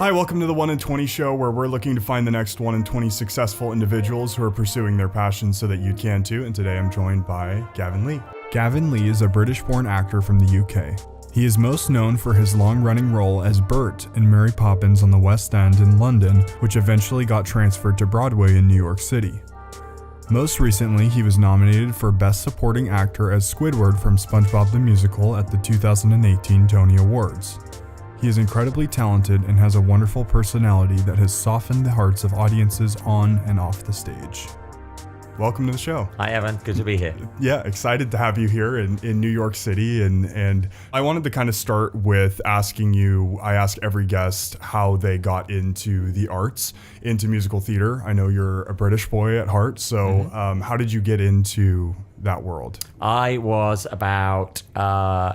Hi, welcome to the 1 in 20 show, where we're looking to find the next 1 in 20 successful individuals who are pursuing their passions so that you can too. And today I'm joined by Gavin Lee. Gavin Lee is a British-born actor from the UK. He is most known for his long-running role as Bert in Mary Poppins on the West End in London, which eventually got transferred to Broadway in New York City. Most recently, he was nominated for Best Supporting Actor as Squidward from Spongebob the Musical at the 2018 Tony Awards. He is incredibly talented and has a wonderful personality that has softened the hearts of audiences on and off the stage. Welcome to the show. Hi, Evan. Good to be here. Yeah, excited to have you here in New York City. And I wanted to kind of start with asking you, I ask every guest how they got into the arts, into musical theater. I know you're a British boy at heart, so how did you get into that world? I was about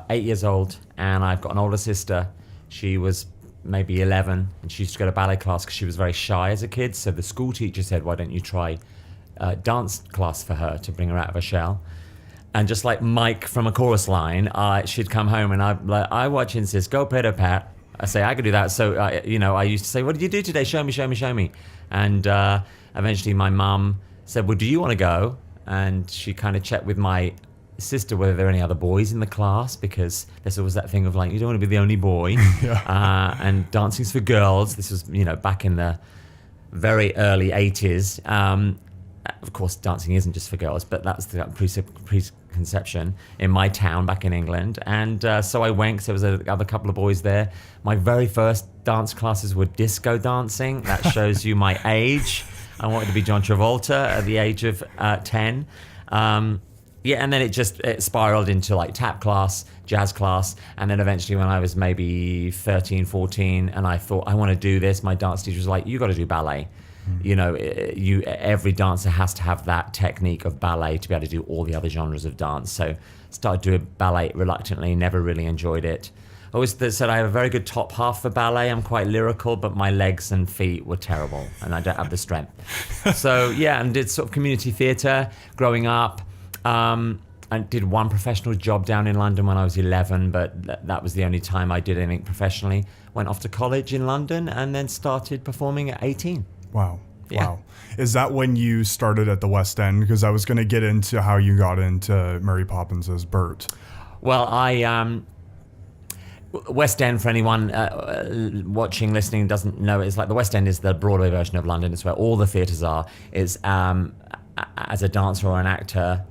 8 years old, and I've got an older sister. She was maybe 11, and she used to go to ballet class because she was very shy as a kid. So the school teacher said, why don't you try dance class for her to bring her out of her shell? And just like Mike from a chorus line, she'd come home and I watch and says, go pitter pat. I say, I could do that. So, I used to say, what did you do today? Show me, show me, show me. And eventually my mum said, well, do you want to go? And she kind of checked with my sister whether there were any other boys in the class, because there's always that thing of like, you don't want to be the only boy. And dancing's for girls. This was, back in the very early 80s. Of course, dancing isn't just for girls, but that's the preconception in my town back in England. And so I went, because there was another couple of boys there. My very first dance classes were disco dancing. That shows you my age. I wanted to be John Travolta at the age of 10. And then it spiraled into like tap class, jazz class. And then eventually when I was maybe 13, 14, and I thought, I want to do this, my dance teacher was like, you got to do ballet. Every dancer has to have that technique of ballet to be able to do all the other genres of dance. So started doing ballet reluctantly, never really enjoyed it. I always said I have a very good top half for ballet. I'm quite lyrical, but my legs and feet were terrible, and I don't have the strength. So and did sort of community theatre growing up. I did one professional job down in London when I was 11, but that was the only time I did anything professionally. Went off to college in London and then started performing at 18. Wow. Yeah. Wow. Is that when you started at the West End? Because I was going to get into how you got into Mary Poppins as Bert. Well, West End, for anyone watching, listening, doesn't know, it's like the West End is the Broadway version of London. It's where all the theatres are. It's, as a dancer or an actor,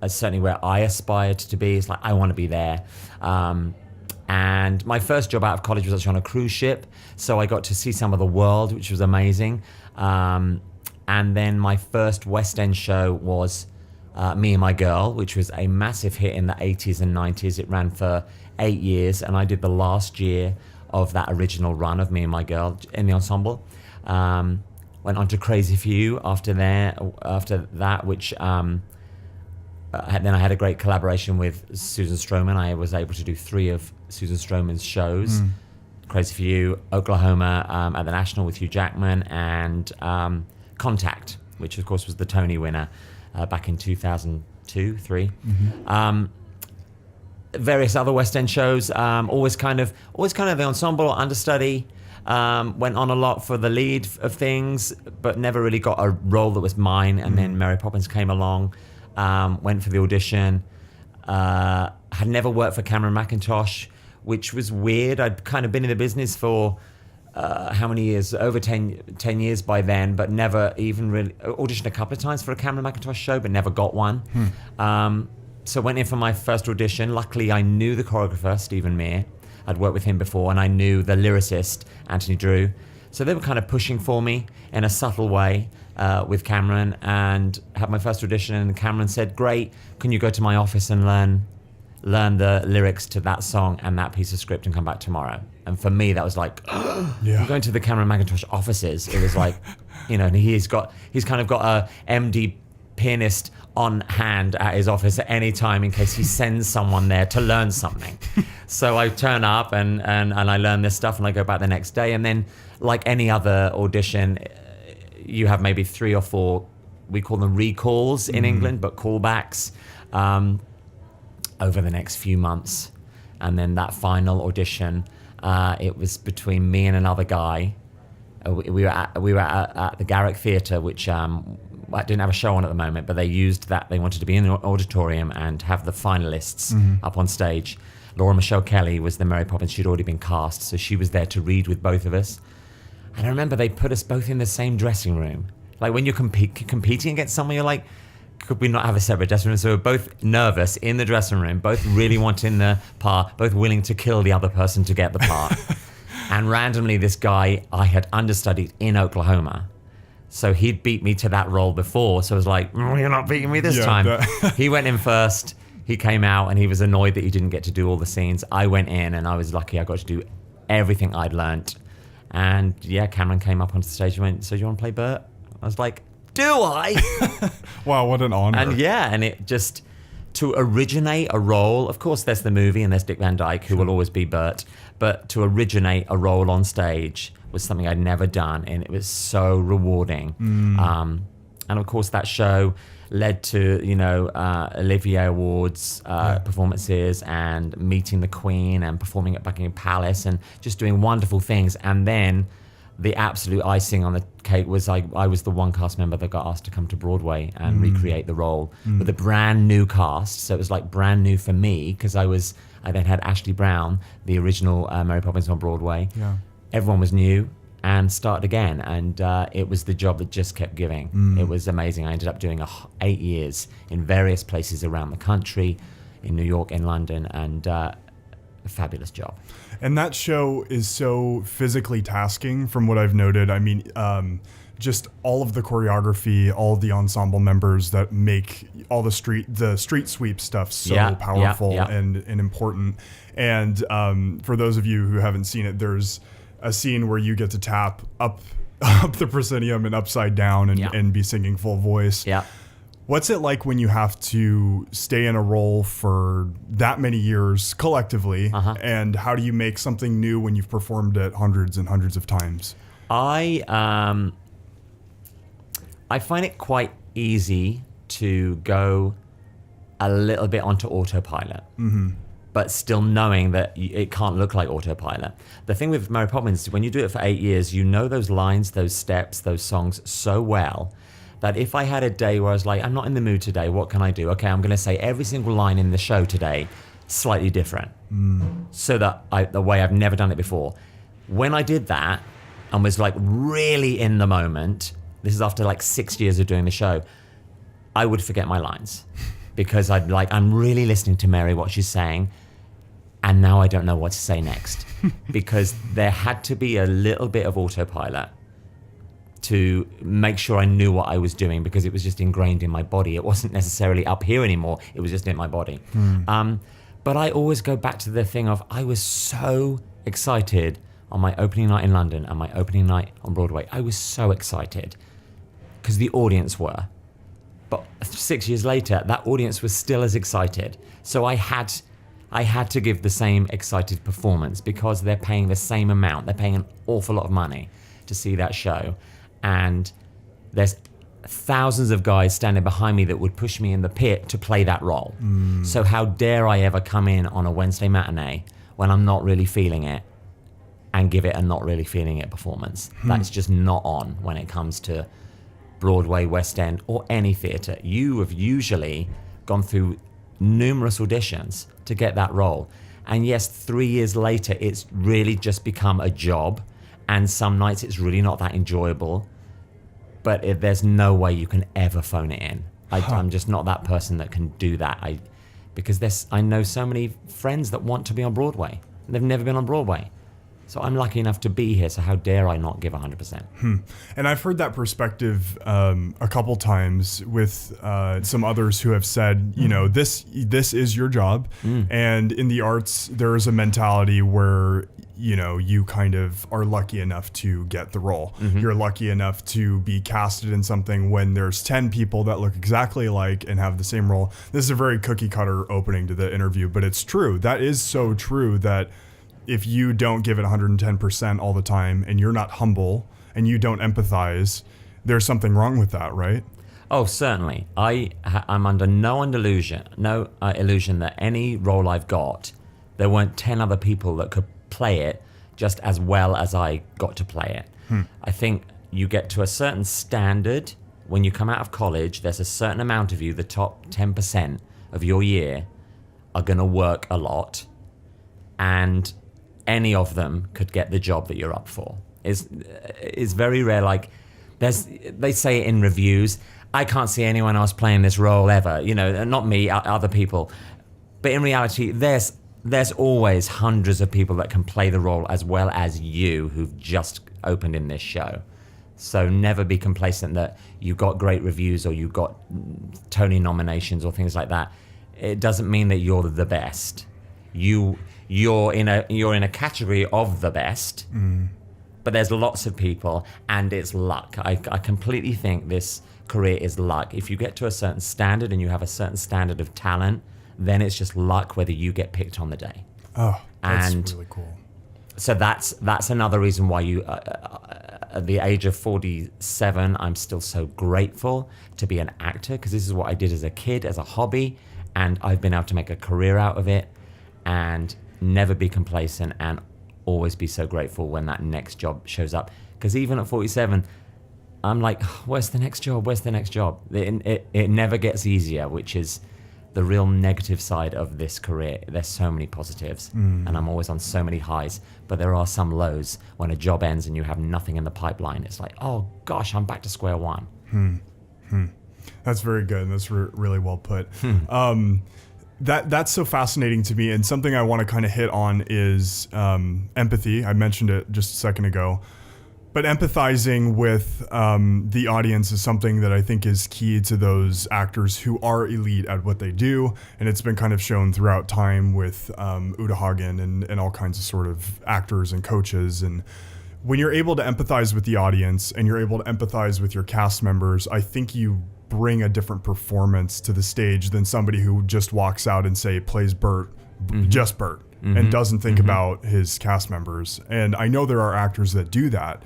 certainly where I aspired to be. It's like, I want to be there. And my first job out of college was actually on a cruise ship. So I got to see some of the world, which was amazing. And then my first West End show was Me and My Girl, which was a massive hit in the 80s and 90s. It ran for 8 years, and I did the last year of that original run of Me and My Girl in the ensemble. Went on to Crazy for You after that, which then I had a great collaboration with Susan Stroman. I was able to do 3 of Susan Stroman's shows. Crazy for You, Oklahoma at the National with Hugh Jackman, and Contact, which of course was the Tony winner back in 2002, 3. Various other West End shows, always kind of the ensemble understudy. Went on a lot for the lead of things, but never really got a role that was mine. And then Mary Poppins came along, went for the audition. Had never worked for Cameron Mackintosh, which was weird. I'd kind of been in the business for how many years? Over 10 years by then, but never even really auditioned a couple of times for a Cameron Mackintosh show, but never got one. So went in for my first audition. Luckily, I knew the choreographer, Stephen Mear. I'd worked with him before, and I knew the lyricist, Anthony Drew. So they were kind of pushing for me in a subtle way with Cameron, and had my first audition, and Cameron said, great, can you go to my office and learn the lyrics to that song and that piece of script and come back tomorrow? And for me, that was like, I'm going to the Cameron Mackintosh offices. It was like, and he's kind of got a MD pianist on hand at his office at any time in case he sends someone there to learn something. So I turn up and I learn this stuff, and I go back the next day. And then, like any other audition, you have maybe 3 or 4, we call them recalls in England, but callbacks over the next few months. And then that final audition, it was between me and another guy We were at the Garrick Theatre, which I didn't have a show on at the moment, but they used that. They wanted to be in the auditorium and have the finalists up on stage. Laura Michelle Kelly was the Mary Poppins. She'd already been cast, so she was there to read with both of us. And I remember they put us both in the same dressing room. Like when you're competing against someone, you're like, could we not have a separate dressing room? So we're both nervous in the dressing room, both really wanting the part, both willing to kill the other person to get the part. And randomly, this guy I had understudied in Oklahoma. So he'd beat me to that role before. So I was like, you're not beating me this time. He went in first. He came out and he was annoyed that he didn't get to do all the scenes. I went in and I was lucky I got to do everything I'd learnt. And yeah, Cameron came up onto the stage and went, so do you want to play Bert? I was like, do I? Wow, what an honor. And yeah, and it just, to originate a role, of course there's the movie and there's Dick Van Dyke, who will always be Bert, but to originate a role on stage was something I'd never done, and it was so rewarding. And of course that show led to, Olivier Awards performances and meeting the Queen and performing at Buckingham Palace and just doing wonderful things. And then the absolute icing on the cake was I was the one cast member that got asked to come to Broadway and recreate the role with a brand new cast. So it was like brand new for me, because I then had Ashley Brown, the original Mary Poppins on Broadway. Yeah. Everyone was new and started again. And it was the job that just kept giving. It was amazing. I ended up doing 8 years in various places around the country, in New York, in London, and a fabulous job. And that show is so physically tasking from what I've noted. I mean, just all of the choreography, all of the ensemble members that make all the street sweep stuff so powerful and important. And for those of you who haven't seen it, there's a scene where you get to tap up the proscenium and upside down and be singing full voice. Yeah. What's it like when you have to stay in a role for that many years collectively, and how do you make something new when you've performed it hundreds and hundreds of times? I find it quite easy to go a little bit onto autopilot, but still knowing that it can't look like autopilot. The thing with Mary Poppins, when you do it for 8 years, you know those lines, those steps, those songs so well, that if I had a day where I was like, I'm not in the mood today, what can I do? Okay, I'm going to say every single line in the show today slightly different, so that the way I've never done it before. When I did that and was like really in the moment, this is after like 6 years of doing the show, I would forget my lines because I'm really listening to Mary, what she's saying, and now I don't know what to say next because there had to be a little bit of autopilot to make sure I knew what I was doing, because it was just ingrained in my body. It wasn't necessarily up here anymore. It was just in my body. But I always go back to the thing of, I was so excited on my opening night in London and my opening night on Broadway. I was so excited because the audience were. But 6 years later, that audience was still as excited. So I had to give the same excited performance because they're paying the same amount. They're paying an awful lot of money to see that show. And there's thousands of guys standing behind me that would push me in the pit to play that role. So how dare I ever come in on a Wednesday matinee when I'm not really feeling it and give it a not really feeling it performance? That's just not on when it comes to Broadway, West End, or any theatre. You have usually gone through numerous auditions to get that role. And yes, 3 years later, it's really just become a job. And some nights it's really not that enjoyable, but there's no way you can ever phone it in. I'm just not that person that can do that. Because I know so many friends that want to be on Broadway. They've never been on Broadway. So I'm lucky enough to be here, so how dare I not give 100%? And I've heard that perspective a couple times with some others who have said, this is your job. And in the arts, there is a mentality where, you kind of are lucky enough to get the role. You're lucky enough to be casted in something when there's 10 people that look exactly alike and have the same role. This is a very cookie cutter opening to the interview, but it's true. That is so true that if you don't give it 110% all the time and you're not humble and you don't empathize, there's something wrong with that, right? Oh, certainly. I'm under no illusion that any role I've got, there weren't 10 other people that could play it just as well as I got to play it. I think you get to a certain standard when you come out of college. There's a certain amount of you, the top 10% of your year, are going to work a lot, and any of them could get the job that you're up for. It's very rare. Like they say it in reviews, I can't see anyone else playing this role ever. Not me, other people. But in reality, there's always hundreds of people that can play the role as well as you who've just opened in this show. So never be complacent that you got great reviews or you got Tony nominations or things like that. It doesn't mean that you're the best. You're in a category of the best, but there's lots of people, and it's luck. I completely think this career is luck. If you get to a certain standard and you have a certain standard of talent, then it's just luck whether you get picked on the day. Oh, that's really cool. So that's another reason why at the age of 47, I'm still so grateful to be an actor, because this is what I did as a kid, as a hobby, and I've been able to make a career out of it, and never be complacent, and always be so grateful when that next job shows up. Because even at 47, I'm like, where's the next job? Where's the next job? It never gets easier, which is the real negative side of this career. There's so many positives, and I'm always on so many highs, but there are some lows. When a job ends and you have nothing in the pipeline, it's like, oh gosh, I'm back to square one. That's very good. That's really well put. That's so fascinating to me, and something I want to kind of hit on is empathy. I mentioned it just a second ago. But empathizing with the audience is something that I think is key to those actors who are elite at what they do. And it's been kind of shown throughout time with Uta Hagen and all kinds of sort of actors and coaches. And when you're able to empathize with the audience and you're able to empathize with your cast members, I think you bring a different performance to the stage than somebody who just walks out and plays Bert, just Bert, and doesn't think about his cast members. And I know there are actors that do that.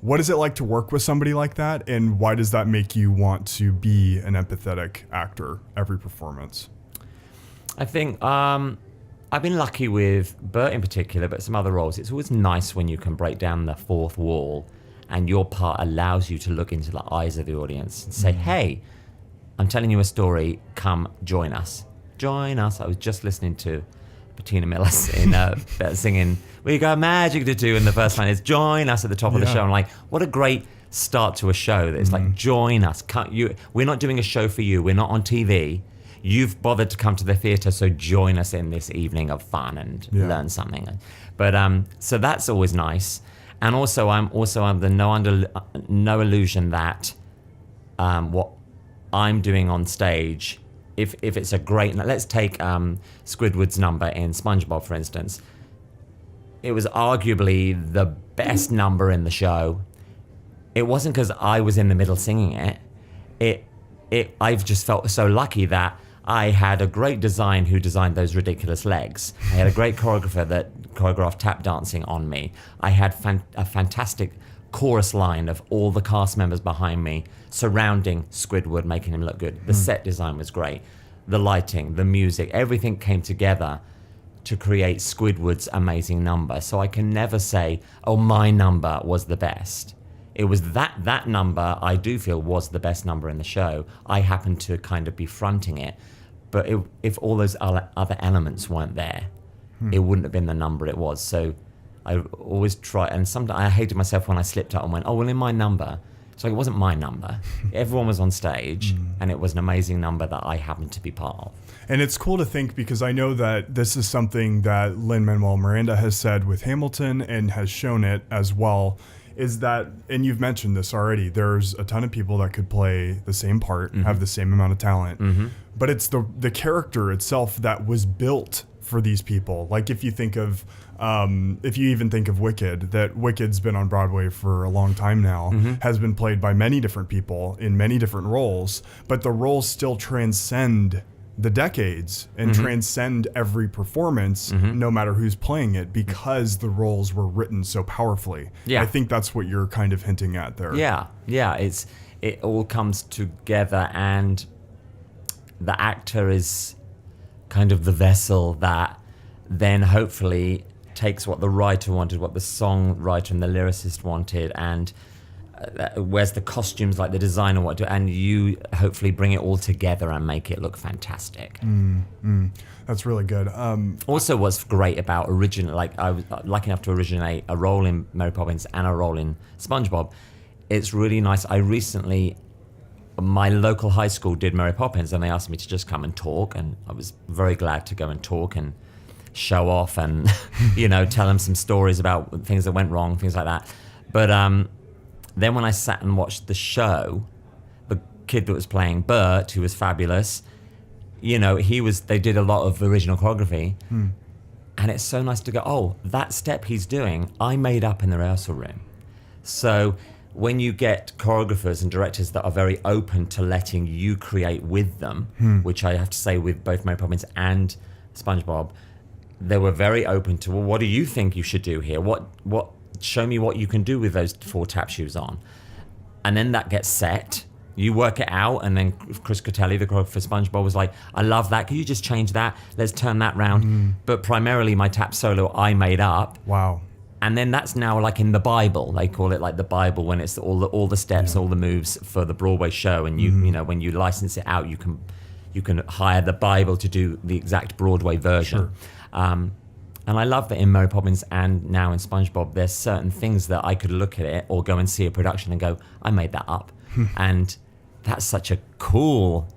What is it like to work with somebody like that, and why does that make you want to be an empathetic actor every performance? I think I've been lucky with Bert in particular, but some other roles. It's always nice when you can break down the fourth wall and your part allows you to look into the eyes of the audience and say, hey, I'm telling you a story, come join us. Join us. I was just listening to Bettina Miller singing "We Got Magic to Do," and the first line is "Join us" at the top of the show. I'm like, what a great start to a show! That it's like, join us. We're not doing a show for you. We're not on TV. You've bothered to come to the theatre, so join us in this evening of fun and learn something. But so that's always nice. And also, I'm under no illusion that what I'm doing on stage, if it's a great, let's take Squidward's number in Spongebob, for instance. It was arguably the best number in the show. It wasn't because I was in the middle singing it. I've just felt so lucky that I had a great design who designed those ridiculous legs. I had a great choreographer that choreographed tap dancing on me. I had a fantastic chorus line of all the cast members behind me surrounding Squidward, making him look good. The set design was great. The lighting, the music, everything came together to create Squidward's amazing number. So I can never say, oh, my number was the best. It was that number I do feel was the best number in the show. I happened to kind of be fronting it. But if all those other elements weren't there, it wouldn't have been the number it was. So I always try, and sometimes I hated myself when I slipped out and went, oh, well, in my number. So it wasn't my number. Everyone was on stage, and it was an amazing number that I happened to be part of. And it's cool to think, because I know that this is something that Lin-Manuel Miranda has said with Hamilton and has shown it as well, is that, and you've mentioned this already, there's a ton of people that could play the same part, have the same amount of talent, but it's the character itself that was built for these people. Like if you think of, if you even think of Wicked, that Wicked's been on Broadway for a long time now, has been played by many different people in many different roles, but the roles still transcend the decades and transcend every performance, no matter who's playing it, because the roles were written so powerfully. Yeah. I think that's what you're kind of hinting at there. Yeah. It all comes together, and the actor is kind of the vessel that then hopefully takes what the writer wanted, what the songwriter and the lyricist wanted, and wears the costumes like the designer wanted, and you hopefully bring it all together and make it look fantastic. That's really good. Also, what's great about I was lucky enough to originate a role in Mary Poppins and a role in SpongeBob. It's really nice. My local high school did Mary Poppins, and they asked me to just come and talk, and I was very glad to go and talk and show off and tell them some stories about things that went wrong, things like that. But then when I sat and watched the show, the kid that was playing Bert, who was fabulous, they did a lot of original choreography, and it's so nice to go, oh, that step he's doing, I made up in the rehearsal room. So when you get choreographers and directors that are very open to letting you create with them, which I have to say with both Mary Poppins and SpongeBob, they were very open to, well, what do you think you should do here? What show me what you can do with those 4 tap shoes on. And then that gets set. You work it out, and then Chris Cotelli, the choreographer for SpongeBob, was like, I love that. Can you just change that? Let's turn that round. But primarily my tap solo I made up. Wow. And then that's now like in the Bible. They call it like the Bible when it's all the steps, all the moves for the Broadway show. And when you license it out, you can hire the Bible to do the exact Broadway version. Sure. And I love that in Mary Poppins and now in SpongeBob, there's certain things that I could look at it or go and see a production and go, I made that up. And that's such a cool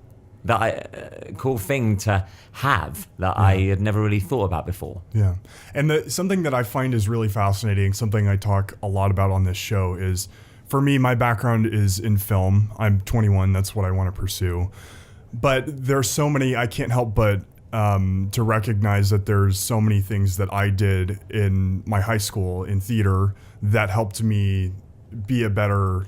thing to have that I had never really thought about before. Yeah. And something that I find is really fascinating, something I talk a lot about on this show is, for me, my background is in film. I'm 21. That's what I want to pursue. But there's so many, I can't help but to recognize that there's so many things that I did in my high school in theater that helped me be a better,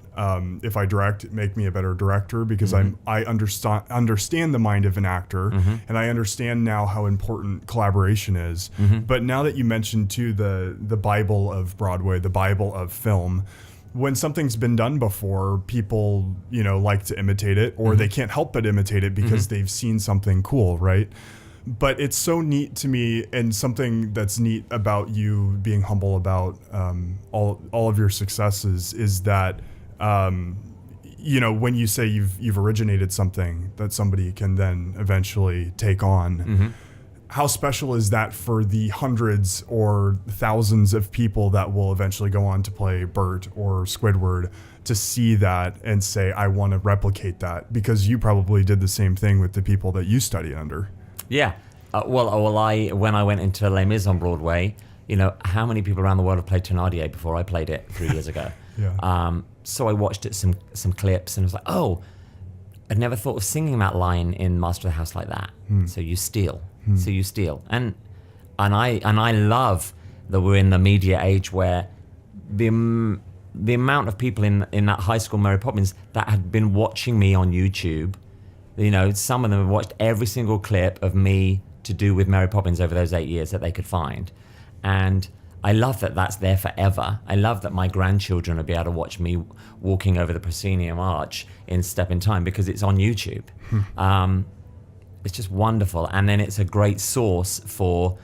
if I direct, make me a better director, because I understand the mind of an actor, and I understand now how important collaboration is. But now that you mentioned too the Bible of Broadway, the Bible of film, when something's been done before, people like to imitate it, or they can't help but imitate it because they've seen something cool, right? But it's so neat to me, and something that's neat about you being humble about all of your successes is that when you say you've originated something that somebody can then eventually take on, how special is that for the hundreds or thousands of people that will eventually go on to play Bert or Squidward, to see that and say, I want to replicate that, because you probably did the same thing with the people that you studied under. Yeah. When I went into Les Mis on Broadway, how many people around the world have played Thénardier before I played it 3 years ago? Yeah. So I watched it some clips and I was like, oh, I'd never thought of singing that line in Master of the House like that. So you steal. So you steal. And I love that we're in the media age where the amount of people in that high school Mary Poppins that had been watching me on YouTube. Some of them have watched every single clip of me to do with Mary Poppins over those 8 years that they could find. And I love that that's there forever. I love that my grandchildren will be able to watch me walking over the proscenium arch in Step in Time because it's on YouTube. It's just wonderful. And then it's a great source for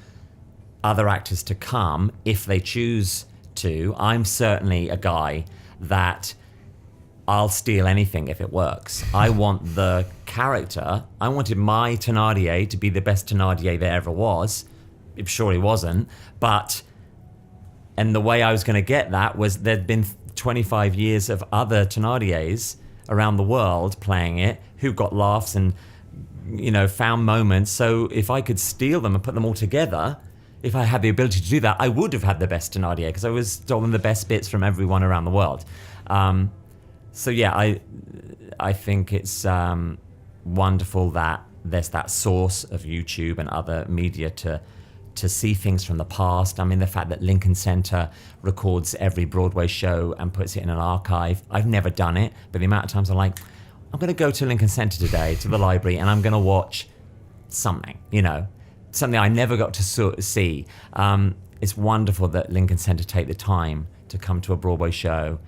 other actors to come if they choose to. I'm certainly a guy that I'll steal anything if it works. I want the character. I wanted my Thénardier to be the best Thénardier there ever was. I'm sure he wasn't. And the way I was going to get that was there'd been 25 years of other Thénardiers around the world playing it who got laughs and, found moments. So if I could steal them and put them all together, if I had the ability to do that, I would have had the best Thénardier because I was stolen the best bits from everyone around the world. So yeah, I think it's wonderful that there's that source of YouTube and other media to see things from the past. I mean, the fact that Lincoln Center records every Broadway show and puts it in an archive. I've never done it, but the amount of times I'm like, I'm going to go to Lincoln Center today, to the library, and I'm going to watch something, something I never got to see. It's wonderful that Lincoln Center take the time to come to a Broadway show.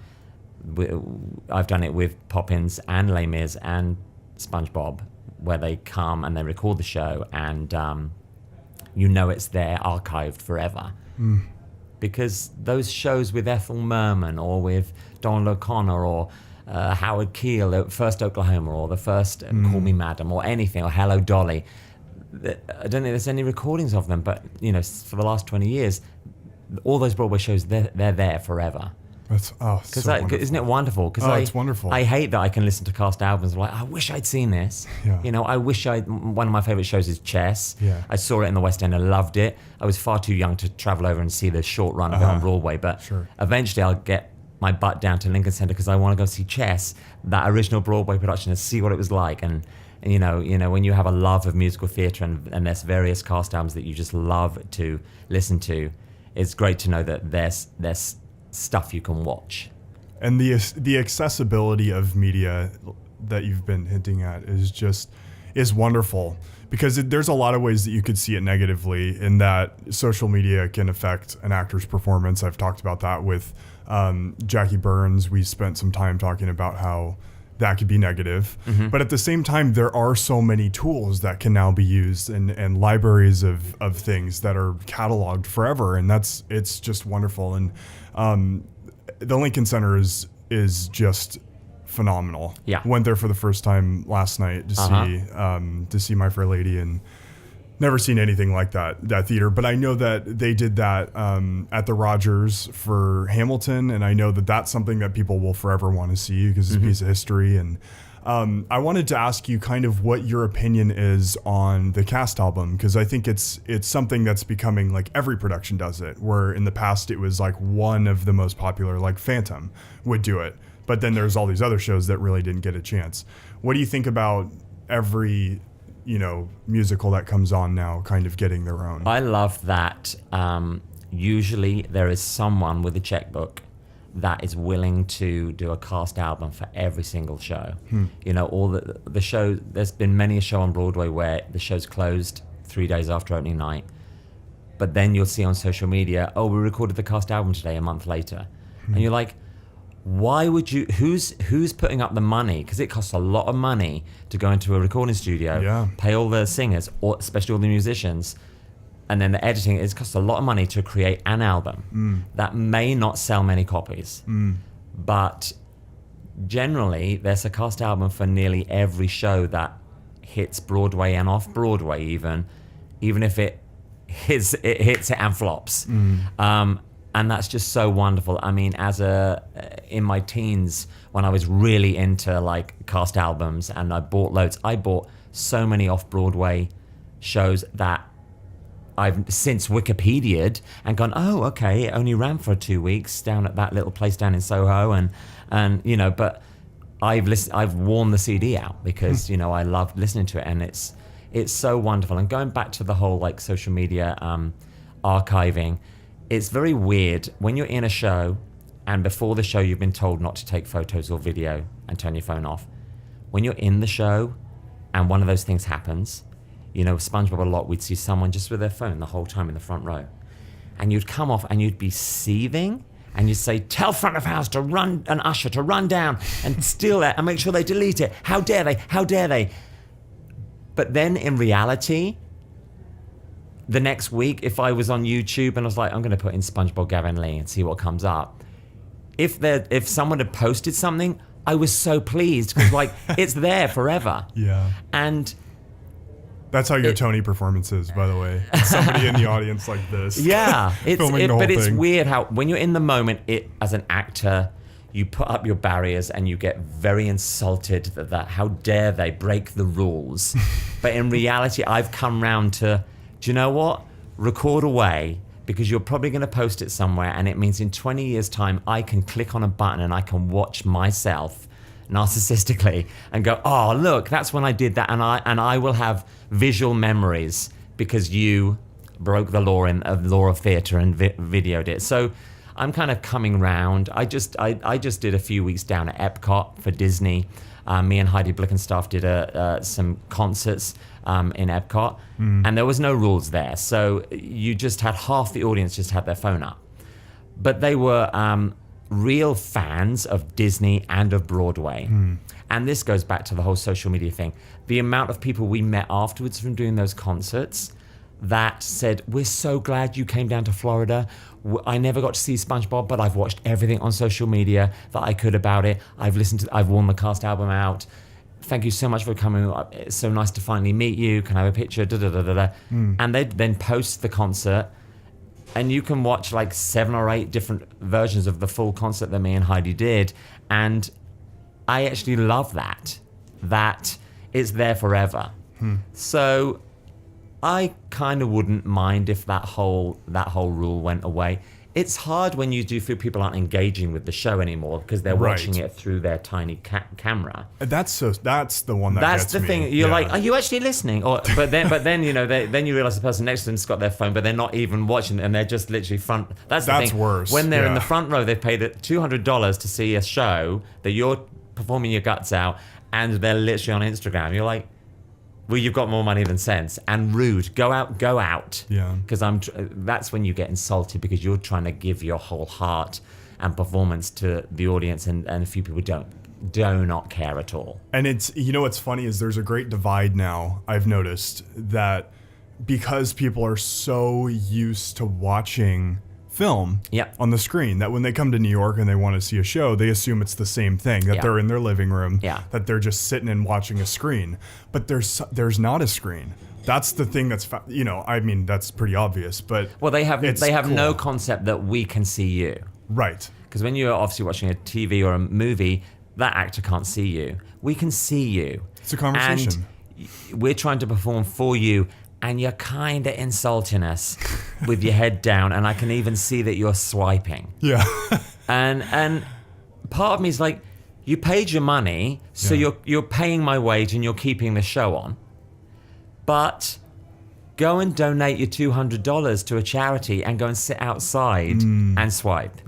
I've done it with Poppins and Les Mis and SpongeBob, where they come and they record the show and it's there archived forever. because those shows with Ethel Merman or with Donald O'Connor or Howard Keel at First Oklahoma or the first Call Me Madam or anything, or Hello Dolly, I don't think there's any recordings of them, but for the last 20 years, all those Broadway shows, they're there forever. That's so wonderful. Isn't it wonderful? Because it's wonderful. I hate that I can listen to cast albums and like, I wish I'd seen this. Yeah. One of my favorite shows is Chess. Yeah. I saw it in the West End. I loved it. I was far too young to travel over and see the short run of it on Broadway, but eventually I'll get my butt down to Lincoln Center because I want to go see Chess, that original Broadway production, and see what it was like. And when you have a love of musical theatre and there's various cast albums that you just love to listen to, it's great to know that there's stuff you can watch. And the accessibility of media that you've been hinting at is wonderful, because there's a lot of ways that you could see it negatively in that social media can affect an actor's performance. I've talked about that with Jackie Burns. We spent some time talking about how that could be negative. Mm-hmm. But at the same time, there are so many tools that can now be used and libraries of things that are cataloged forever. And it's just wonderful. And the Lincoln Center is just phenomenal. Yeah. Went there for the first time last night to see My Fair Lady, and never seen anything like that theater. But I know that they did that at the Rogers for Hamilton, and I know that that's something that people will forever want to see because it's a piece of history. And I wanted to ask you kind of what your opinion is on the cast album, because I think it's something that's becoming like every production does it, where in the past it was like one of the most popular, like Phantom would do it, but then there's all these other shows that really didn't get a chance. What do you think about every musical that comes on now kind of getting their own? I love that usually there is someone with a checkbook that is willing to do a cast album for every single show. All the show, there's been many a show on Broadway where the show's closed 3 days after opening night, but then you'll see on social media, we recorded the cast album today a month later. And you're like, why would you, who's putting up the money? Because it costs a lot of money to go into a recording studio, pay all the singers, or especially all the musicians, and then the editing. It costs a lot of money to create an album that may not sell many copies. But generally, there's a cast album for nearly every show that hits Broadway and off Broadway, even if it hits it and flops. And that's just so wonderful. I mean, in my teens, when I was really into like cast albums and I bought loads, I bought so many off-Broadway shows that I've since Wikipedia'd and gone, okay, it only ran for 2 weeks down at that little place down in Soho, and but I've worn the CD out because I loved listening to it, and it's so wonderful. And going back to the whole like social media archiving, it's very weird when you're in a show and before the show you've been told not to take photos or video and turn your phone off. When you're in the show and one of those things happens, Spongebob a lot, we'd see someone just with their phone the whole time in the front row. And you'd come off and you'd be seething and you'd say, tell front of house to run, an usher to run down and steal that and make sure they delete it. How dare they? How dare they? But then in reality, the next week, if I was on YouTube and I was like, I'm going to put in SpongeBob Gavin Lee and see what comes up. If someone had posted something, I was so pleased because like it's there forever. Yeah. And that's how your Tony performance is, by the way. Somebody in the audience like this. Yeah. But it's weird how when you're in the moment, as an actor, you put up your barriers and you get very insulted that how dare they break the rules. But in reality, I've come round to, do you know what? Record away, because you're probably going to post it somewhere, and it means in 20 years' time, I can click on a button and I can watch myself narcissistically and go, oh, look, that's when I did that, and I will have visual memories because you broke the law of theatre and videoed it. So I'm kind of coming round. I just did a few weeks down at Epcot for Disney. Me and Heidi Blickenstaff did some concerts in Epcot, and there was no rules there. So you just had half the audience just had their phone up. But they were real fans of Disney and of Broadway. And this goes back to the whole social media thing. The amount of people we met afterwards from doing those concerts, that said, we're so glad you came down to Florida. I never got to see SpongeBob, but I've watched everything on social media that I could about it. I've worn the cast album out. Thank you so much for coming. It's so nice to finally meet you. Can I have a picture? And they'd then post the concert, and you can watch like 7 or 8 different versions of the full concert that me and Heidi did. And I actually love that it's there forever. So I kind of wouldn't mind if that whole rule went away. It's hard when you do feel people aren't engaging with the show anymore because they're watching it through their tiny camera. That's the one that That's gets the me. thing. You're like, are you actually listening? But then you know, then you realize the person next to them's got their phone, but they're not even watching, and they're just literally front. That's the thing. Worse. When they're in the front row, they've paid $200 to see a show that you're performing your guts out, and they're literally on Instagram. You're like, well, you've got more money than sense, and rude. Go out. Yeah. Because that's when you get insulted, because you're trying to give your whole heart and performance to the audience, and a few people do not care at all. And it's, you know, what's funny is there's a great divide now. I've noticed that because people are so used to watching film on the screen, that when they come to New York and they want to see a show, they assume it's the same thing, that they're in their living room, that they're just sitting and watching a screen. But there's not a screen. That's the thing that's, you know, I mean, that's pretty obvious, but well, they have cool. No concept that we can see you. Right. Because when you're obviously watching a TV or a movie, that actor can't see you. We can see you. It's a conversation. And we're trying to perform for you, and you're kind of insulting us with your head down, and I can even see that you're swiping. Yeah. and part of me is like, you paid your money, so you're paying my wage and you're keeping the show on. But go and donate your $200 to a charity and go and sit outside and swipe.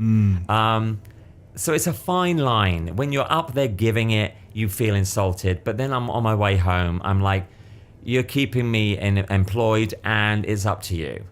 So it's a fine line. When you're up there giving it, you feel insulted. But then I'm on my way home, I'm like, you're keeping me employed, and it's up to you.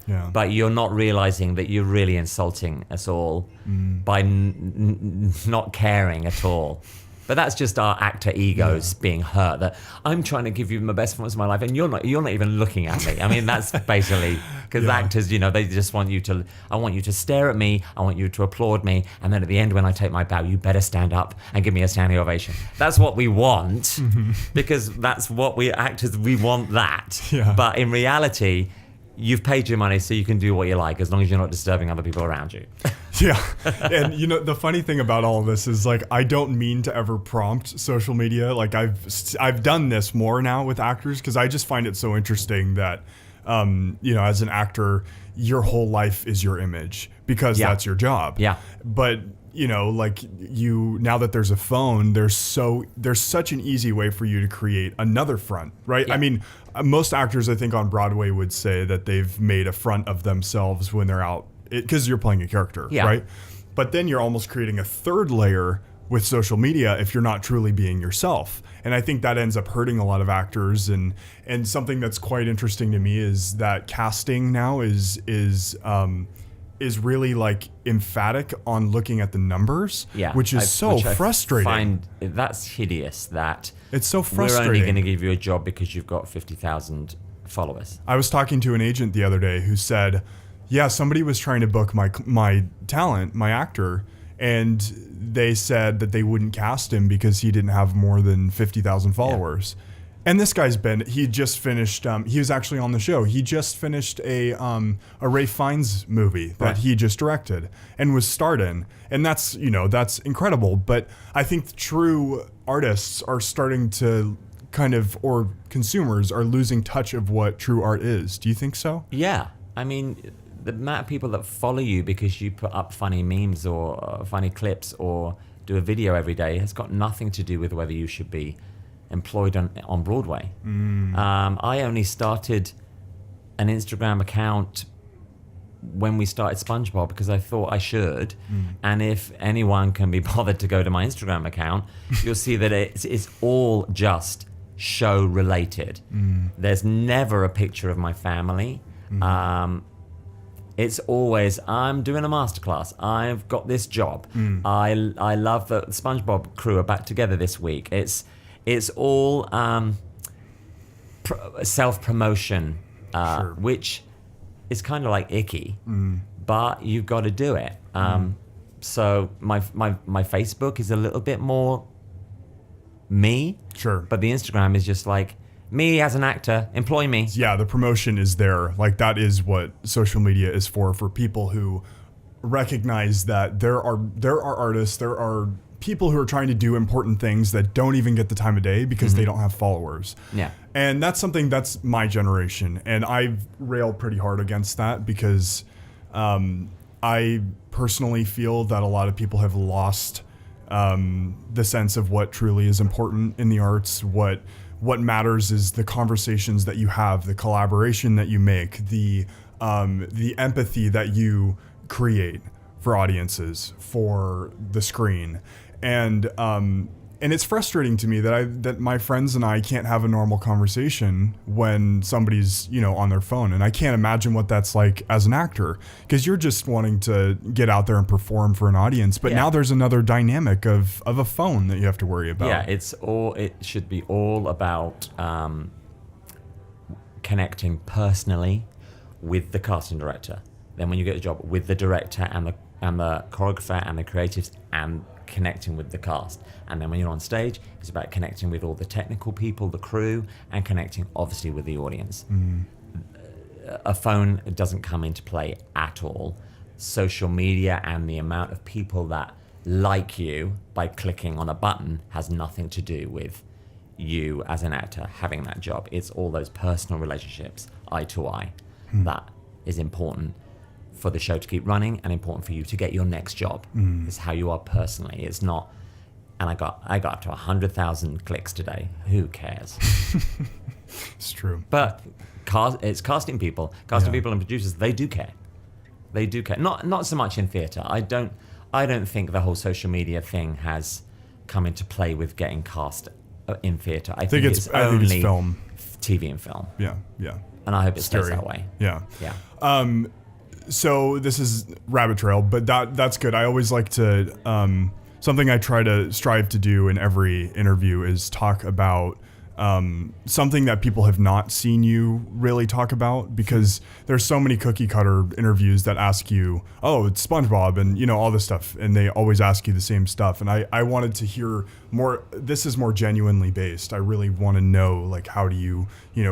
Yeah. But you're not realizing that you're really insulting us all by not caring at all. But that's just our actor egos being hurt, that I'm trying to give you my best performance of my life, and you're not even looking at me. I mean, that's basically, because actors, you know, they just want you to, I want you to stare at me, I want you to applaud me, and then at the end when I take my bow, you better stand up and give me a standing ovation. That's what we want, because that's what we actors, we want that. Yeah. But in reality, you've paid your money, so you can do what you like, as long as you're not disturbing other people around you. Yeah. And you know, the funny thing about all of this is, like, I don't mean to ever prompt social media. Like, I've done this more now with actors, because I just find it so interesting that, you know, as an actor, your whole life is your image, because that's your job. Yeah. But, you know, like, now that there's a phone, there's such an easy way for you to create another front, right? Yeah. I mean, most actors, I think, on Broadway would say that they've made a front of themselves when they're out, because you're playing a character, right? But then you're almost creating a third layer with social media if you're not truly being yourself. And I think that ends up hurting a lot of actors. And something that's quite interesting to me is that casting now is really, like, emphatic on looking at the numbers, which is frustrating. I find that's hideous. That it's so frustrating. We're only going to give you a job because you've got 50,000 followers. I was talking to an agent the other day who said, yeah, somebody was trying to book my talent, my actor, and they said that they wouldn't cast him because he didn't have more than 50,000 followers. Yeah. And this guy's he just finished, he was actually on the show. He just finished a Ralph Fiennes movie that he just directed and was starred in. And that's, you know, that's incredible. But I think true artists are starting to or consumers are losing touch of what true art is. Do you think so? Yeah. I mean, the amount of people that follow you because you put up funny memes or funny clips or do a video every day has got nothing to do with whether you should be employed on Broadway. I only started an Instagram account when we started Spongebob because I thought I should. And if anyone can be bothered to go to my Instagram account, you'll see that it's all just show related. There's never a picture of my family. It's always, I'm doing a masterclass. I've got this job. I love that the SpongeBob crew are back together this week. It's all self-promotion Sure. which is kind of like icky, but you've got to do it. So my Facebook is a little bit more me. Sure. But the Instagram is just like, me as an actor, employ me. Yeah, the promotion is there. Like, that is what social media is for people who recognize that there are artists, there are people who are trying to do important things that don't even get the time of day because they don't have followers. Yeah. And that's something that's my generation. And I've railed pretty hard against that because I personally feel that a lot of people have lost the sense of what truly is important in the arts. What matters is the conversations that you have, the collaboration that you make, the empathy that you create for audiences, for the screen. And it's frustrating to me that my friends and I can't have a normal conversation when somebody's, on their phone. And I can't imagine what that's like as an actor, because you're just wanting to get out there and perform for an audience. But now there's another dynamic of a phone that you have to worry about. Yeah, it should be all about connecting personally with the casting director. Then when you get the job, with the director and the choreographer and the creatives, and connecting with the cast. And then when you're on stage, it's about connecting with all the technical people, the crew, and connecting obviously with the audience. A phone doesn't come into play at all. Social media and the amount of people that like you by clicking on a button has nothing to do with you as an actor having that job. It's all those personal relationships, eye to eye, that is important for the show to keep running and important for you to get your next job. It's how you are personally. It's not, and I got up to 100,000 clicks today. Who cares? It's true. But it's casting people people and producers. They do care. They do care. Not so much in theatre. I don't think the whole social media thing has come into play with getting cast in theatre. I think it's only film, TV and film. Yeah. And I hope it stays that way. Yeah. Yeah. So this is rabbit trail, but that's good. I always like to, something I try to strive to do in every interview is talk about something that people have not seen you really talk about, because there's so many cookie cutter interviews that ask you, oh, it's SpongeBob and all this stuff, and they always ask you the same stuff. And I wanted to hear more. This is more genuinely based. I really want to know, like, how do you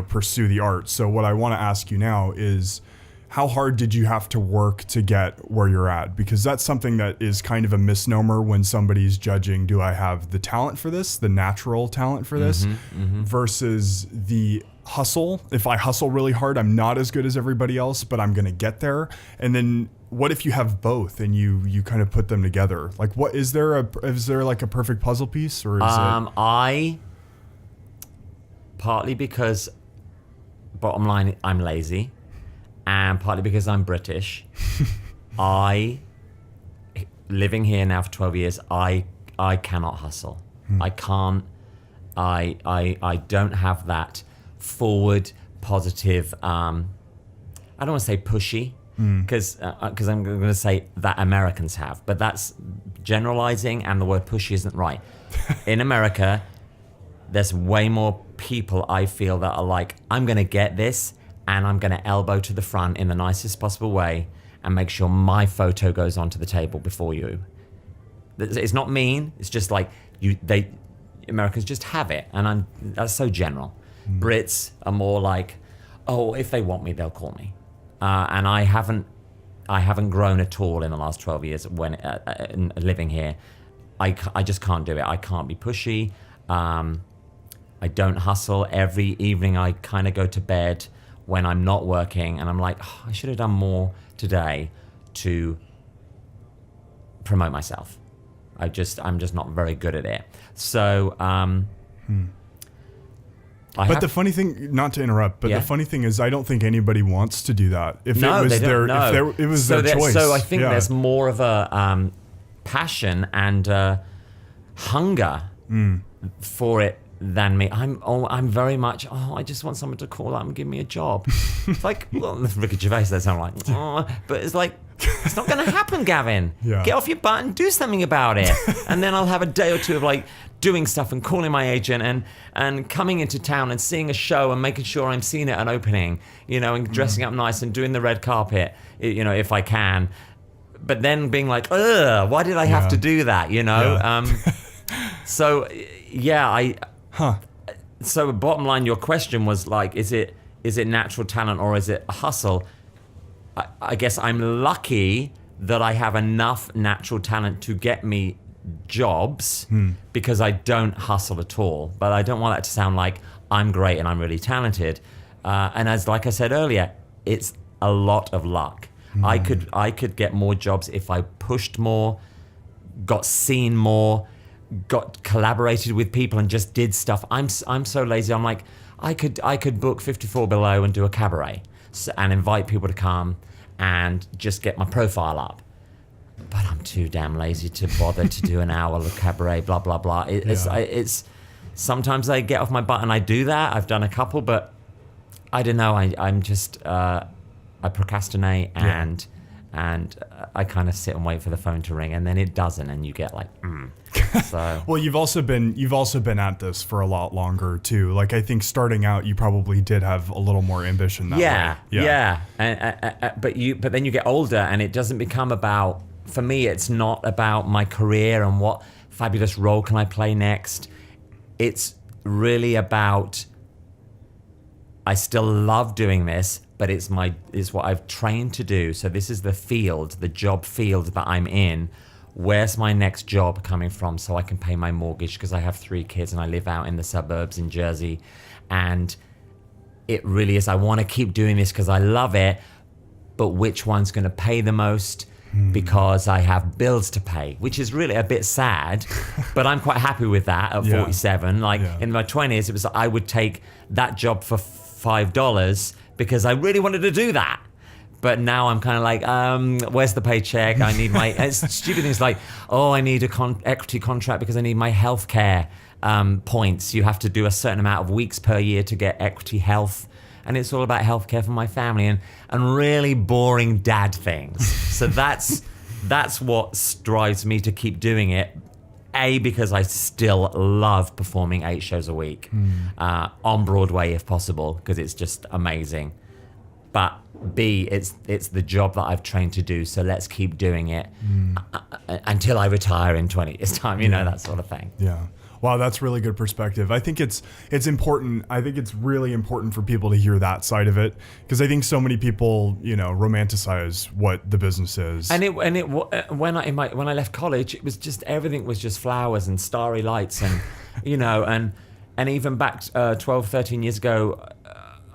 pursue the art? So what I want to ask you now is, how hard did you have to work to get where you're at? Because that's something that is kind of a misnomer when somebody's judging, do I have the talent for this, the natural talent for this, versus the hustle. If I hustle really hard, I'm not as good as everybody else, but I'm going to get there. And then what if you have both and you kind of put them together? Like, what is there like a perfect puzzle piece, or is I partly because, bottom line, I'm lazy. And partly because I'm British, living here now for 12 years, I cannot hustle. I can't, I don't have that forward, positive, I don't want to say pushy, because I'm going to say that Americans have, but that's generalizing and the word pushy isn't right. In America, there's way more people I feel that are like, I'm going to get this, and I'm going to elbow to the front in the nicest possible way and make sure my photo goes onto the table before you. It's not mean. It's just like Americans just have it, and that's so general. Brits are more like, oh, if they want me, they'll call me. And I haven't grown at all in the last 12 years when living here. I just can't do it. I can't be pushy. I don't hustle. Every evening I kind of go to bed when I'm not working, and I'm like, oh, I should have done more today to promote myself. I'm just not very good at it. So, the funny thing, not to interrupt, but the funny thing is, I don't think anybody wants to do that. If it was their choice. So I think there's more of a passion and hunger for it than me. I'm very much, I just want someone to call up and give me a job. It's like, well, Ricky Gervais, that sound like, but it's like, it's not going to happen, Gavin. Yeah. Get off your butt and do something about it. And then I'll have a day or two of like doing stuff and calling my agent and coming into town and seeing a show and making sure I'm seeing it at an opening, you know, and dressing up nice and doing the red carpet, you know, if I can. But then being like, ugh, why did I have to do that, you know? Yeah. So bottom line, your question was like, is it natural talent or is it a hustle? I guess I'm lucky that I have enough natural talent to get me jobs because I don't hustle at all. But I don't want that to sound like I'm great and I'm really talented. And like I said earlier, it's a lot of luck. I could get more jobs if I pushed more, got seen more, got collaborated with people and just did stuff. I'm so lazy. I'm like, I could book 54 Below and do a cabaret and invite people to come and just get my profile up. But I'm too damn lazy to bother to do an hour of cabaret, blah, blah, blah. It's sometimes I get off my butt and I do that. I've done a couple, but I don't know. I'm just, I procrastinate and I kind of sit and wait for the phone to ring and then it doesn't and you get like, So well, you've also been at this for a lot longer too. Like I think starting out, you probably did have a little more ambition that way. Yeah. But then you get older and it doesn't become about. For me, it's not about my career and what fabulous role can I play next. It's really about. I still love doing this, but it's what I've trained to do. So this is the job field that I'm in. Where's my next job coming from so I can pay my mortgage because I have 3 kids and I live out in the suburbs in Jersey. And it really is, I want to keep doing this because I love it, but which one's going to pay the most? Because I have bills to pay, which is really a bit sad, but I'm quite happy with that at 47. In my 20s, it was I would take that job for $5 because I really wanted to do that. But now I'm kind of like, where's the paycheck? I need my it's stupid things like, I need a equity contract because I need my healthcare points. You have to do a certain amount of weeks per year to get equity health. And it's all about healthcare for my family and really boring dad things. So that's what drives me to keep doing it. A, because I still love performing 8 shows a week on Broadway if possible, because it's just amazing. But B, it's the job that I've trained to do. So let's keep doing it until I retire in 20 years' time. You know, that sort of thing. Yeah. Wow, that's really good perspective. I think it's important. I think it's really important for people to hear that side of it because I think so many people, you know, romanticize what the business is. And when I left college, it was just everything was just flowers and starry lights and you know and even back 12, 13 years ago,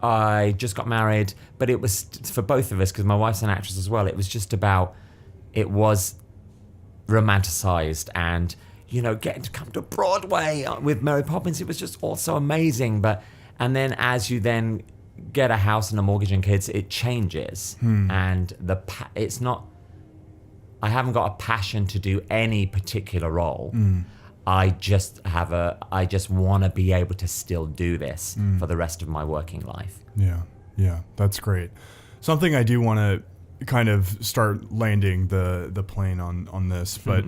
I just got married, but it was for both of us because my wife's an actress as well. It was romanticized and. You know, getting to come to Broadway with Mary Poppins, it was just also amazing. And then as you then get a house and a mortgage and kids, it changes. And it's not, I haven't got a passion to do any particular role. I just want to be able to still do this for the rest of my working life. Yeah, that's great. Something I do want to kind of start landing the plane on this, but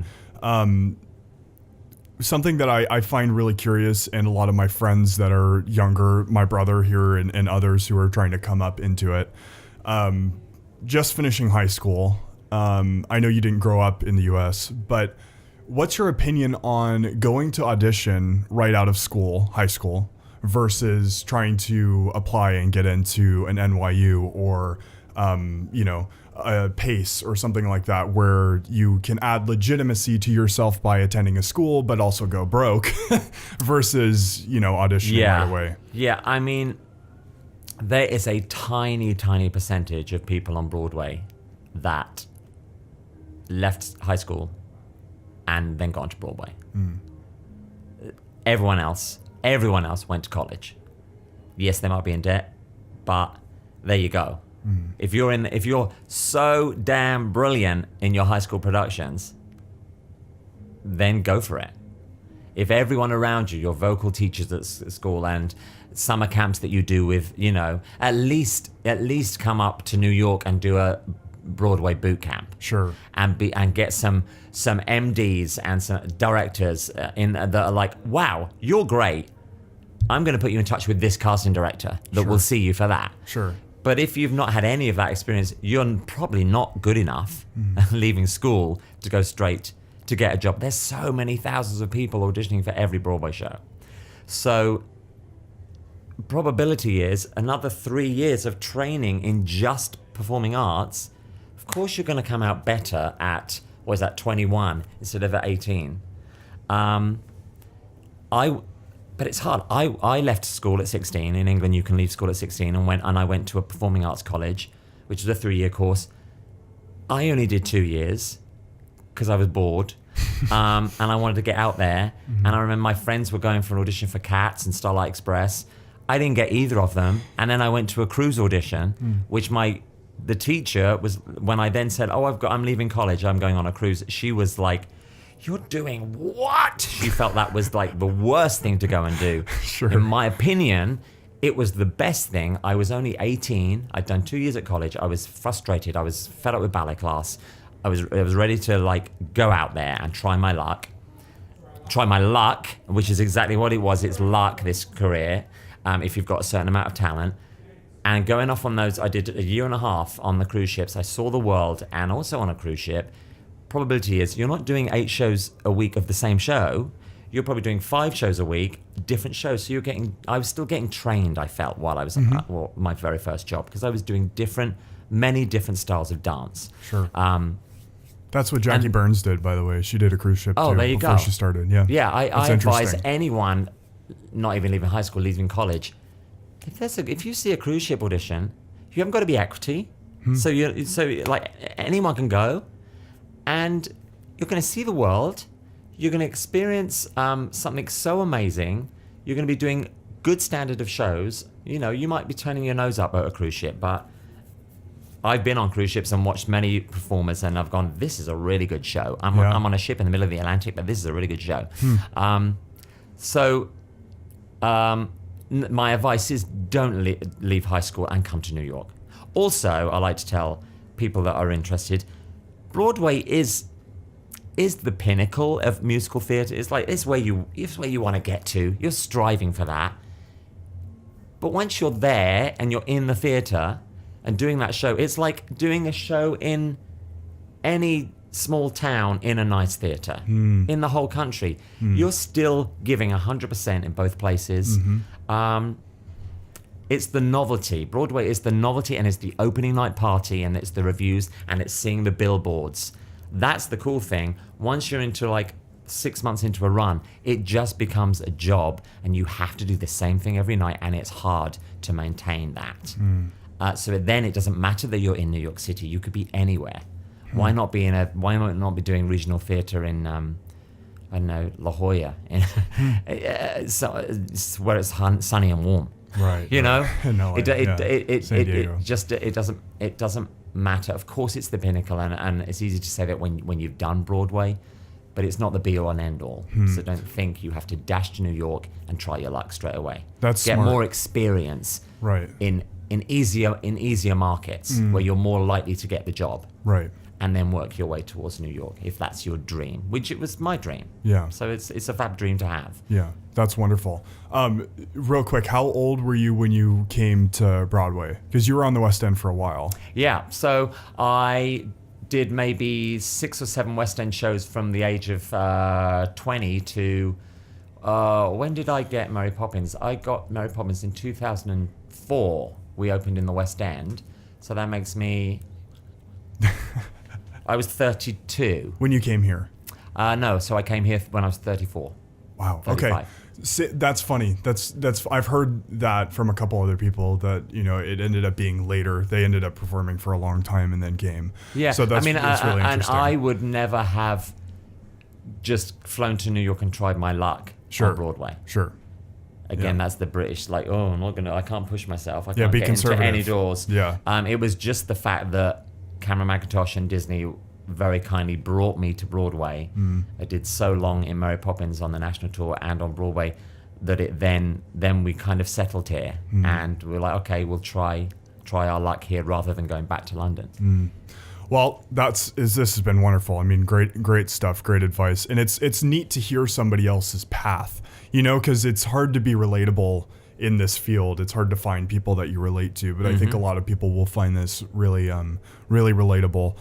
something that I find really curious, and a lot of my friends that are younger, my brother here and others who are trying to come up into it, just finishing high school. I know you didn't grow up in the US, but what's your opinion on going to audition right out of school, high school, versus trying to apply and get into an NYU or, a PACE or something like that, where you can add legitimacy to yourself by attending a school, but also go broke versus, auditioning right away? Yeah, I mean, there is a tiny, tiny percentage of people on Broadway that left high school and then got onto Broadway. Everyone else went to college. Yes, they might be in debt, but there you go. If you're so damn brilliant in your high school productions, then go for it. If everyone around you, your vocal teachers at school and summer camps that you do with, at least come up to New York and do a Broadway boot camp. Sure. And get some MDs and some directors that are like, wow, you're great. I'm going to put you in touch with this casting director that will see you for that. Sure. But if you've not had any of that experience, you're probably not good enough leaving school to go straight to get a job. There's so many thousands of people auditioning for every Broadway show. So probability is another 3 years of training in just performing arts. Of course, you're going to come out better at, 21 instead of at 18. But it's hard. I left school at 16. In England, you can leave school at 16 and I went to a performing arts college, which is a 3-year course. I only did 2 years because I was bored. And I wanted to get out there. And I remember my friends were going for an audition for Cats and Starlight Express. I didn't get either of them. And then I went to a cruise audition, which the teacher was, when I then said, I'm leaving college, I'm going on a cruise. She was like, you're doing what? She felt that was like the worst thing to go and do. Sure. In my opinion, it was the best thing. I was only 18. I'd done 2 years at college. I was frustrated. I was fed up with ballet class. I was ready to like go out there and try my luck, which is exactly what it was. It's luck, this career, if you've got a certain amount of talent. And going off on those, I did a year and a half on the cruise ships. I saw the world, and also on a cruise ship. Probability is you're not doing 8 shows a week of the same show. You're probably doing 5 shows a week, different shows. So I was still getting trained, I felt, while I was at my very first job, because I was doing many different styles of dance. Sure. That's what Jackie Burns did, by the way. She did a cruise ship too there you before go. she started. Yeah. Yeah, I advise anyone, not even leaving high school, leaving college, if you see a cruise ship audition, you haven't got to be equity. So like anyone can go. And you're going to see the world. You're going to experience something so amazing. You're going to be doing good standard of shows. You know, you might be turning your nose up at a cruise ship, but I've been on cruise ships and watched many performers, and I've gone, this is a really good show. I'm on a ship in the middle of the Atlantic, but this is a really good show. My advice is don't leave high school and come to New York. Also, I like to tell people that are interested, Broadway is the pinnacle of musical theatre. It's where you want to get to. You're striving for that. But once you're there and you're in the theatre and doing that show, it's like doing a show in any small town in a nice theatre in the whole country. You're still giving 100% in both places. It's the novelty. Broadway is the novelty, and it's the opening night party, and it's the reviews, and it's seeing the billboards. That's the cool thing. Once you're into like 6 months into a run, it just becomes a job, and you have to do the same thing every night, and it's hard to maintain that. So then it doesn't matter that you're in New York City. You could be anywhere. Why not be doing regional theatre in I don't know, La Jolla, where it's sunny and warm. Right. You know, No, it doesn't matter. Of course, it's the pinnacle, and it's easy to say that when you've done Broadway, but it's not the be all and end all. So don't think you have to dash to New York and try your luck straight away. Get smart. More experience. Right. In easier markets where you're more likely to get the job. Right. And then work your way towards New York if that's your dream, which it was my dream. Yeah. So it's a fab dream to have. Yeah, that's wonderful. Real quick, how old were you when you came to Broadway? Because you were on the West End for a while. Yeah, so I did maybe 6 or 7 West End shows from the age of 20 to... when did I get Mary Poppins? I got Mary Poppins in 2004. We opened in the West End. So that makes me... I was 32. When you came here? No, so I came here when I was 34. Wow. 35. Okay. That's funny. That's I've heard that from a couple other people that, you know, it ended up being later. They ended up performing for a long time and then came. Yeah. So that's really interesting. And I would never have just flown to New York and tried my luck on Broadway. Sure. Again, that's the British, like, I can't push myself. I Yeah, can't be get conservative. into any doors. Yeah. It was just the fact that Cameron McIntosh and Disney very kindly brought me to Broadway. I did so long in Mary Poppins on the national tour and on Broadway that it then we kind of settled here, and we're like, okay, we'll try our luck here rather than going back to London. Well, this has been wonderful. I mean, great stuff, great advice. And it's neat to hear somebody else's path, because it's hard to be relatable in this field. It's hard to find people that you relate to, but I think a lot of people will find this really, really relatable.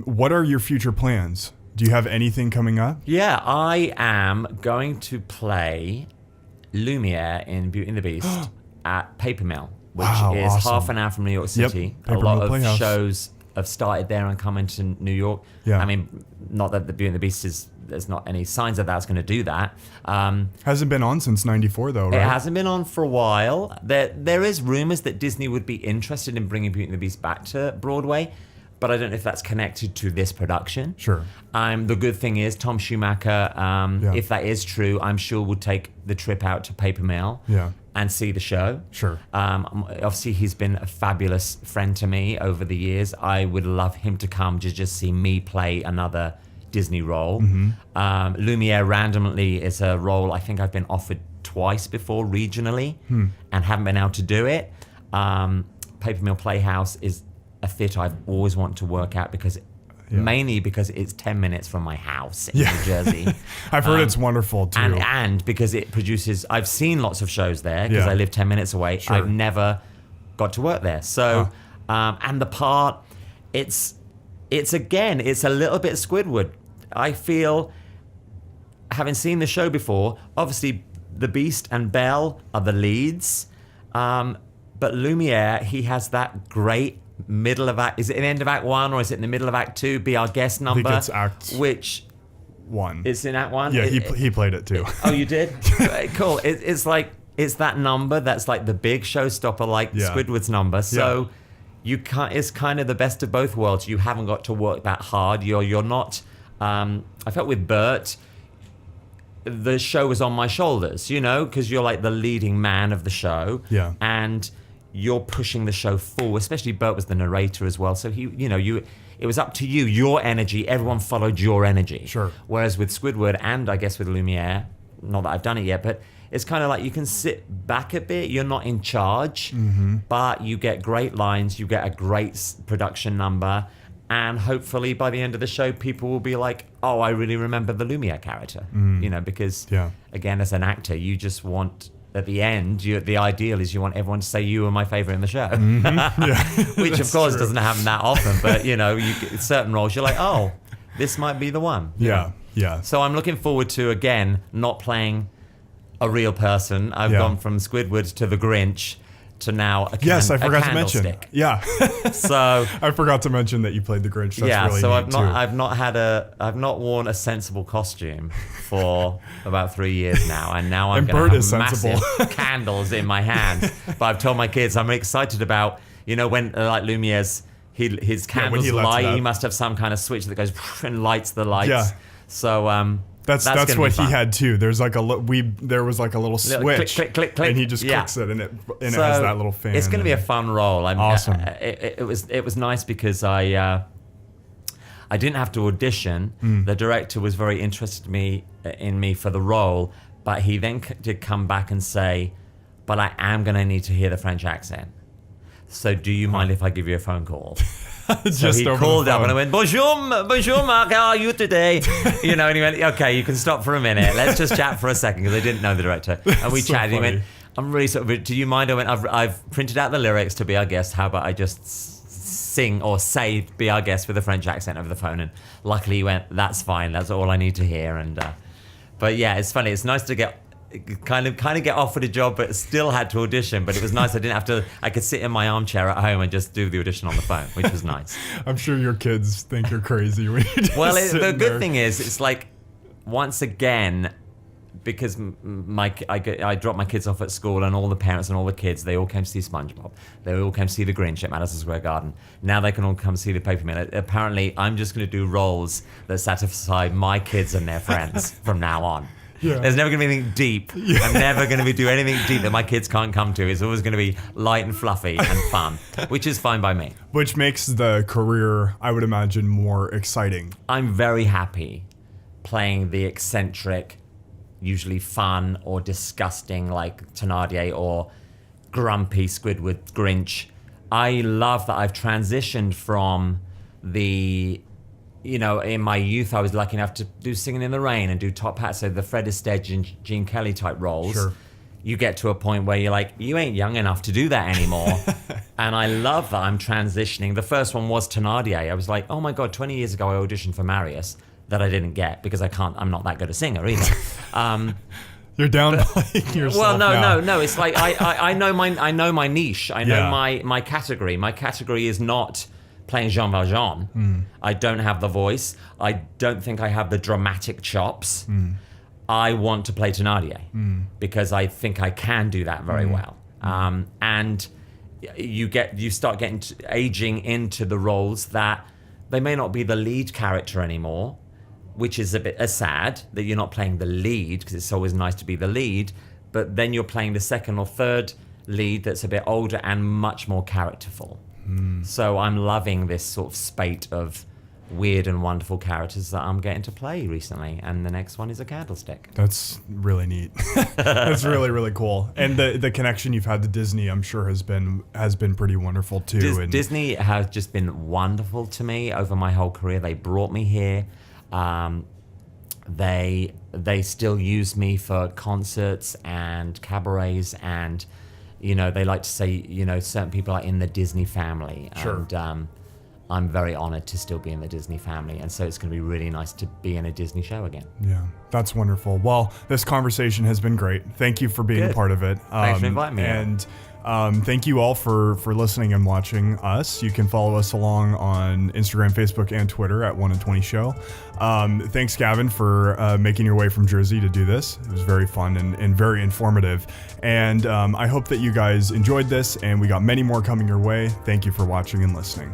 What are your future plans? Do you have anything coming up? Yeah, I am going to play Lumiere in Beauty and the Beast at Paper Mill, which is awesome. half an hour from New York City. Paper A lot Mill of Playhouse. shows have started there and come into New York. Yeah. I mean, not that the Beauty and the Beast there's not any signs that that's going to do that. Hasn't been on since '94 though, right? It hasn't been on for a while. There is rumors that Disney would be interested in bringing Beauty and the Beast back to Broadway, but I don't know if that's connected to this production. Sure. The good thing is Tom Schumacher, if that is true, I'm sure would take the trip out to Paper Mill and see the show. Sure. Obviously, he's been a fabulous friend to me over the years. I would love him to come to just see me play another Disney role. Lumiere randomly is a role I think I've been offered twice before regionally and haven't been able to do it. Paper Mill Playhouse is a theatre I've always wanted to work at mainly because it's 10 minutes from my house in New Jersey. I've heard it's wonderful too. And because it produces, I've seen lots of shows there because I live 10 minutes away. Sure. I've never got to work there. So, and the part, it's a little bit Squidward. I feel, having seen the show before, obviously the Beast and Belle are the leads, but Lumiere, he has that great middle of act. Is it in the end of Act 1 or is it in the middle of Act 2? Be Our Guest number. I think it's Act which 1. It's in Act 1? Yeah, he played it too. Oh, you did? Cool. It's like, it's that number that's like the big showstopper, like Squidward's number. So you can't. It's kind of the best of both worlds. You haven't got to work that hard. You're not. I felt with Bert, the show was on my shoulders, because you're like the leading man of the show. Yeah. And you're pushing the show forward, especially Bert was the narrator as well. So it was up to you, your energy, everyone followed your energy. Sure. Whereas with Squidward and I guess with Lumiere, not that I've done it yet, but it's kind of like you can sit back a bit, you're not in charge, but you get great lines, you get a great production number, and hopefully by the end of the show, people will be like, oh, I really remember the Lumiere character. Because again, as an actor, you just want, at the end, the ideal is you want everyone to say you were my favorite in the show. Which of course doesn't happen that often, but certain roles you're like, oh, this might be the one. Yeah. So I'm looking forward to, again, not playing a real person. I've gone from Squidward to the Grinch to now a I forgot to mention. candlestick. Yeah. So I forgot to mention that you played the Grinch. That's really so neat I've not worn a sensible costume for about 3 years now, and now I'm going to have massive candles in my hands. But I've told my kids I'm excited about, when like Lumiere's his candles light. He must have some kind of switch that goes and lights the lights. Yeah. So that's what he had too. There's like there was like a little switch, click, and he just clicks it, and it has that little fan. It's going to be a fun role. Awesome. It was nice because I didn't have to audition. The director was very interested in me for the role, but he then did come back and say, "But I am going to need to hear the French accent. So do you mind if I give you a phone call?" So he called up and I went, bonjour Mark, how are you today? And he went, okay, you can stop for a minute. Let's just chat for a second, because I didn't know the director. And we chatted. He went, I'm really sorry, do you mind? I went, I've printed out the lyrics to Be Our Guest. How about I just sing or say Be Our Guest with a French accent over the phone? And luckily he went, that's fine. That's all I need to hear. And but yeah, it's funny. It's nice to get kind of get offered a job, but still had to audition. But it was nice. I didn't have to. I could sit in my armchair at home and just do the audition on the phone, which was nice. I'm sure your kids think you're crazy when you just Well, the good thing is, it's like, once again, because I dropped my kids off at school, and all the parents and all the kids, they all came to see SpongeBob. They all came to see the Grinch at Madison Square Garden. Now they can all come see the Paper Mill. Apparently, I'm just going to do roles that satisfy my kids and their friends from now on. Yeah. There's never going to be anything deep. Yeah. I'm never going to do anything deep that my kids can't come to. It's always going to be light and fluffy and fun, which is fine by me. Which makes the career, I would imagine, more exciting. I'm very happy playing the eccentric, usually fun or disgusting, like Thénardier, or grumpy Squidward Grinch. I love that I've transitioned from in my youth, I was lucky enough to do Singing in the Rain and do Top Hat, so the Fred Astaire and Gene Kelly type roles. Sure. You get to a point where you're like, you ain't young enough to do that anymore. And I love that I'm transitioning. The first one was Thénardier. I was like, oh my God, 20 years ago I auditioned for Marius that I didn't get because I'm not that good a singer either. You're downplaying yourself. Well, now. no. It's like I know my niche. I know Yeah. my category. My category is not playing Jean Valjean. I don't have the voice. I don't think I have the dramatic chops. I want to play Thénardier because I think I can do that very well. And you start aging into the roles that they may not be the lead character anymore, which is a bit sad that you're not playing the lead because it's always nice to be the lead, but then you're playing the second or third lead that's a bit older and much more characterful. So I'm loving this sort of spate of weird and wonderful characters that I'm getting to play recently, and the next one is a candlestick. That's really neat. That's really, really cool. And the connection you've had to Disney, I'm sure has been pretty wonderful too. Disney has just been wonderful to me over my whole career. They brought me here. They still use me for concerts and cabarets, and they like to say certain people are in the Disney family. Sure. And I'm very honored to still be in the Disney family, and so it's going to be really nice to be in a Disney show again. Yeah, that's wonderful. Well, this conversation has been great. Thank you for being a part of it. Thanks for inviting me. And thank you all for listening and watching us. You can follow us along on Instagram, Facebook, and Twitter at 1 in 20 Show. Thanks, Gavin, for making your way from Jersey to do this. It was very fun and very informative. And I hope that you guys enjoyed this, and we got many more coming your way. Thank you for watching and listening.